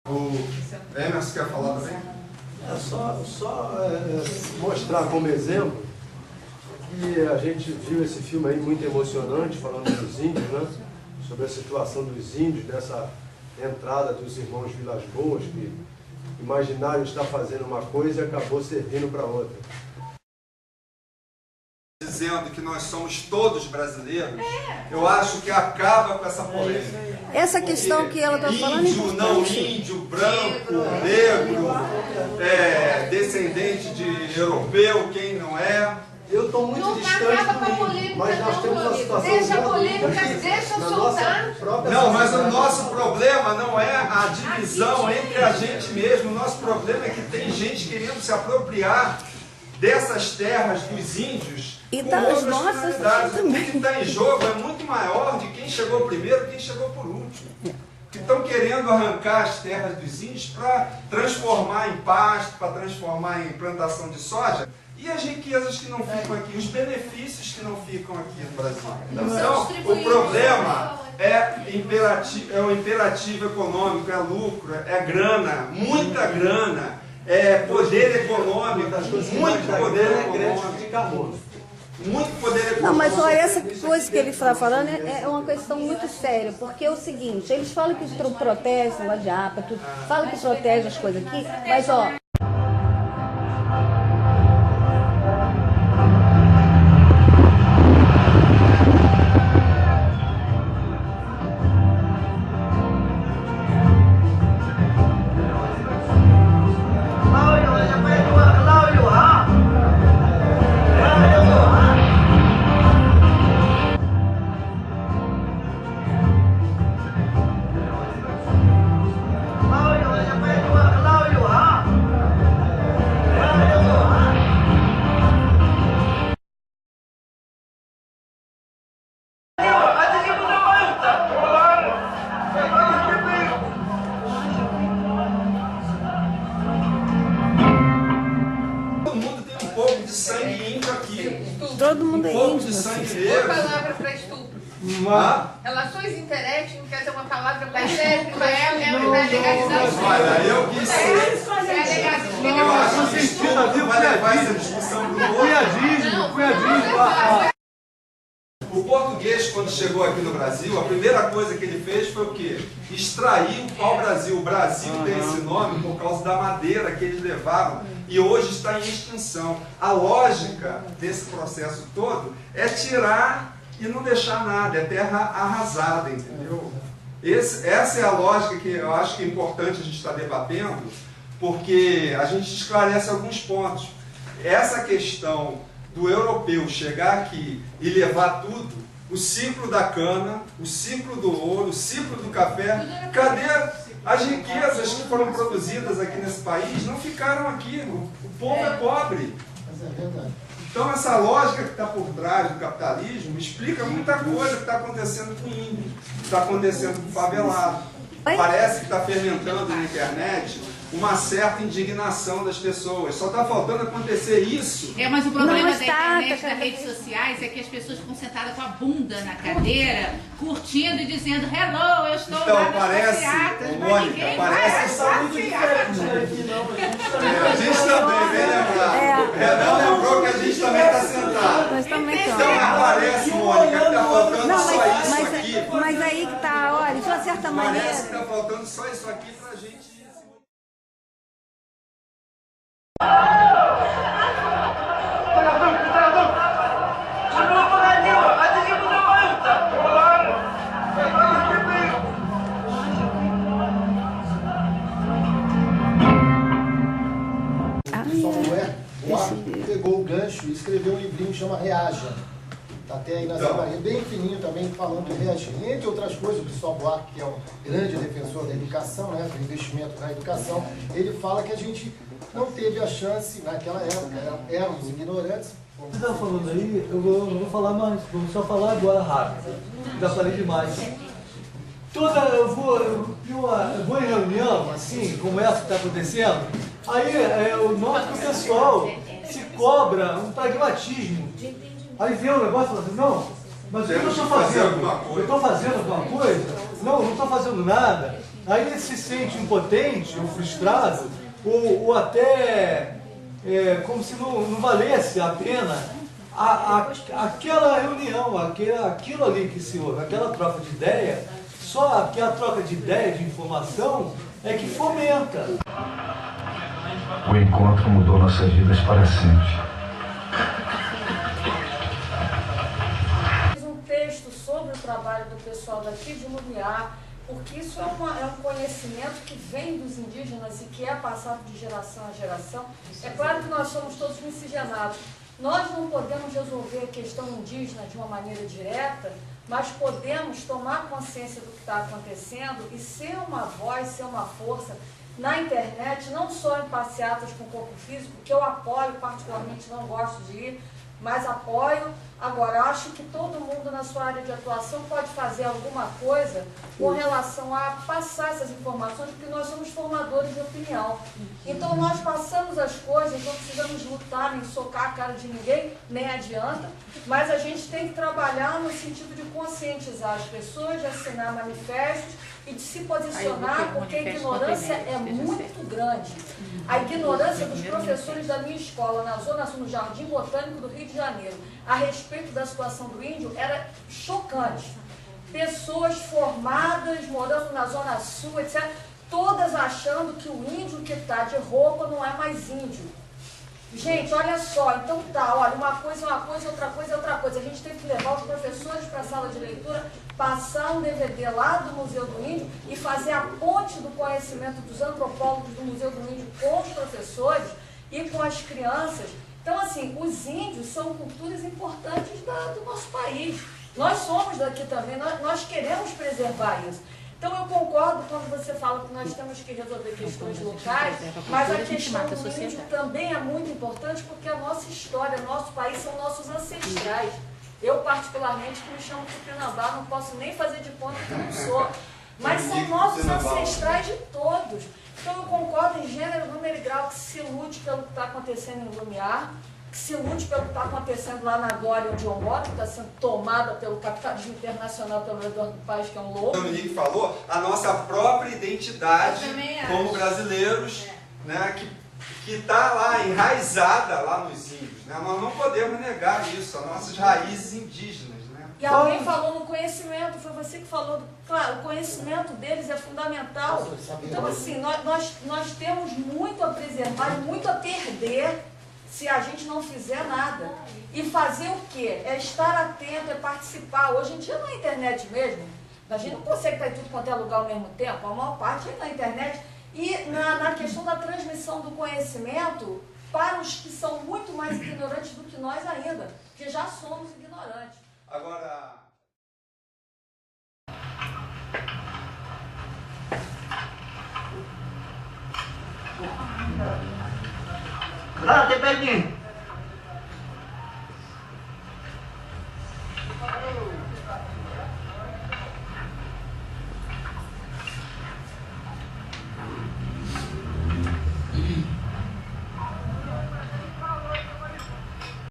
O Emerson quer falar também? É só mostrar como exemplo que a gente viu esse filme aí muito emocionante, falando dos índios, né? Sobre a situação dos índios, dessa entrada dos irmãos Vilas Boas, que imaginaram estar fazendo uma coisa e acabou servindo para outra. Dizendo que nós somos todos brasileiros, eu acho que acaba com essa polêmica. Essa questão que ela está falando é índio, importante. não índio, branco, negro, descendente de europeu, quem não é. Eu estou muito distante do índio, mas nós temos uma situação... Deixa a polêmica, deixa eu soltar. Não, mas o nosso problema não é a divisão entre a gente mesmo. O nosso problema é que tem gente querendo se apropriar dessas terras dos índios E com das outras nossas finalidades. também. O que está em jogo é muito maior de quem chegou primeiro e quem chegou por último. Que estão querendo arrancar as terras dos índios para transformar em pasto, para transformar em plantação de soja. E as riquezas que não ficam aqui, os benefícios que não ficam aqui no Brasil. Então, o problema é o imperativo econômico, é lucro, é grana, muita grana, é poder econômico, muito poder econômico. Muito poder econômico. Não, mas olha, essa coisa que ele está falando é uma questão muito séria, porque é o seguinte, eles falam que protege, lá de APA, tudo, falam que protege as coisas aqui, mas ó... Todo mundo é índio. Uma palavra para estupro. Relações interétnicas é uma palavra para estupro, é legalização. Olha, eu quis ser. Eu acho que estupro vai levar essa discussão para o outro. O português, quando chegou aqui no Brasil, a primeira coisa que ele fez foi o quê? Extrair o pau-brasil. O Brasil tem esse nome por causa da madeira que eles levavam e hoje está em extinção. A lógica desse processo todo é tirar e não deixar nada, é terra arrasada, entendeu? Essa é a lógica que eu acho que é importante a gente estar debatendo, porque a gente esclarece alguns pontos. Essa questão do europeu chegar aqui e levar tudo, o ciclo da cana, o ciclo do ouro, o ciclo do café, cadê as riquezas que foram produzidas aqui nesse país? Não ficaram aqui, o povo é pobre. Então essa lógica que está por trás do capitalismo explica muita coisa que está acontecendo com o índio, que está acontecendo com o favelado. Parece que está fermentando na internet uma certa indignação das pessoas. Só está faltando acontecer isso. Mas o problema da internet, das redes sociais, é que as pessoas ficam sentadas com a bunda na cadeira, curtindo e dizendo hello, eu estou então, lá nas parece, passeatas, Mônica, parece muito diferente daqui, não. A gente também, bem lembrado. O Renan lembrou que a gente também está sentado. Nós também estamos. Então parece, Mônica, que está faltando Não, só isso aqui. Mas aí que está, olha, de uma certa maneira... Parece que está faltando só isso aqui para a gente... Pegou o gancho e escreveu um livrinho que chama Reaja. Está até aí na Maria, bem fininho também, falando do reagir. Entre outras coisas, o Cristóvão Buarque, que é um grande defensor da educação, né, do investimento na educação, ele fala que a gente não teve a chance, naquela época, éramos ignorantes. Você está falando aí, eu não vou falar mais, vou só falar agora rápido. Já falei demais. Eu vou em reunião, assim, como essa que está acontecendo, aí eu noto que o pessoal se cobra um pragmatismo. Aí vê o negócio e fala assim, não, mas o que eu estou fazendo? Eu estou fazendo alguma coisa? Não estou fazendo nada. Aí ele se sente impotente, ou frustrado, ou até como se não valesse a pena aquela reunião, aquilo ali que se ouve, aquela troca de ideia, só aquela troca de ideia, de informação, é que fomenta. O encontro mudou nossas vidas para sempre. Um texto sobre o trabalho do pessoal daqui de Lumiar, porque isso é um conhecimento que vem dos indígenas e que é passado de geração a geração. É claro que nós somos todos miscigenados. Nós não podemos resolver a questão indígena de uma maneira direta, mas podemos tomar consciência do que está acontecendo e ser uma voz, ser uma força na internet, não só em passeatas com o corpo físico, que eu apoio, particularmente não gosto de ir, mas apoio. Agora, acho que todo mundo na sua área de atuação pode fazer alguma coisa com relação a passar essas informações, porque nós somos formadores de opinião. Então, nós passamos as coisas, não precisamos lutar, nem socar a cara de ninguém, nem adianta, mas a gente tem que trabalhar no sentido de conscientizar as pessoas, de assinar manifestos e de se posicionar, porque a ignorância é muito grande. A ignorância dos professores da minha escola, na Zona Sul, no Jardim Botânico do Rio de Janeiro, a respeito da situação do índio, era chocante. Pessoas formadas, morando na Zona Sul, etc., todas achando que o índio que está de roupa não é mais índio. Gente, olha só, então tá, olha, uma coisa é uma coisa, outra coisa é outra coisa. A gente tem que levar os professores para a sala de leitura, passar um DVD lá do Museu do Índio e fazer a ponte do conhecimento dos antropólogos do Museu do Índio com os professores e com as crianças. Então, assim, os índios são culturas importantes do nosso país. Nós somos daqui também, nós queremos preservar isso. Então, eu concordo quando você fala que nós temos que resolver questões locais, mas a questão do índio também é muito importante porque a nossa história, o nosso país são nossos ancestrais. Eu, particularmente, que me chamo Tupinambá, não posso nem fazer de conta que não sou, mas são nossos ancestrais de todos. Então, eu concordo em gênero, número e grau que se lute pelo que está acontecendo em Lumiar, que se lute pelo que está acontecendo lá na Glória, onde eu moro, que está sendo tomada pelo capitalismo internacional, pelo Eduardo Paes, que é um louco. O Dominique falou, a nossa própria identidade como brasileiros, né, que está lá, enraizada lá nos índios. Né? Nós não podemos negar isso, as nossas raízes indígenas. Né? E alguém falou no conhecimento, foi você que falou, claro, o conhecimento deles é fundamental. Então, assim, nós temos muito a preservar e muito a perder se a gente não fizer nada. E fazer o quê? É estar atento, é participar. Hoje em dia na internet mesmo, a gente não consegue estar em tudo quanto é lugar ao mesmo tempo, a maior parte é na internet. E na questão da transmissão do conhecimento para os que são muito mais ignorantes do que nós ainda, porque já somos ignorantes. Agora... Lá, tem peguinho.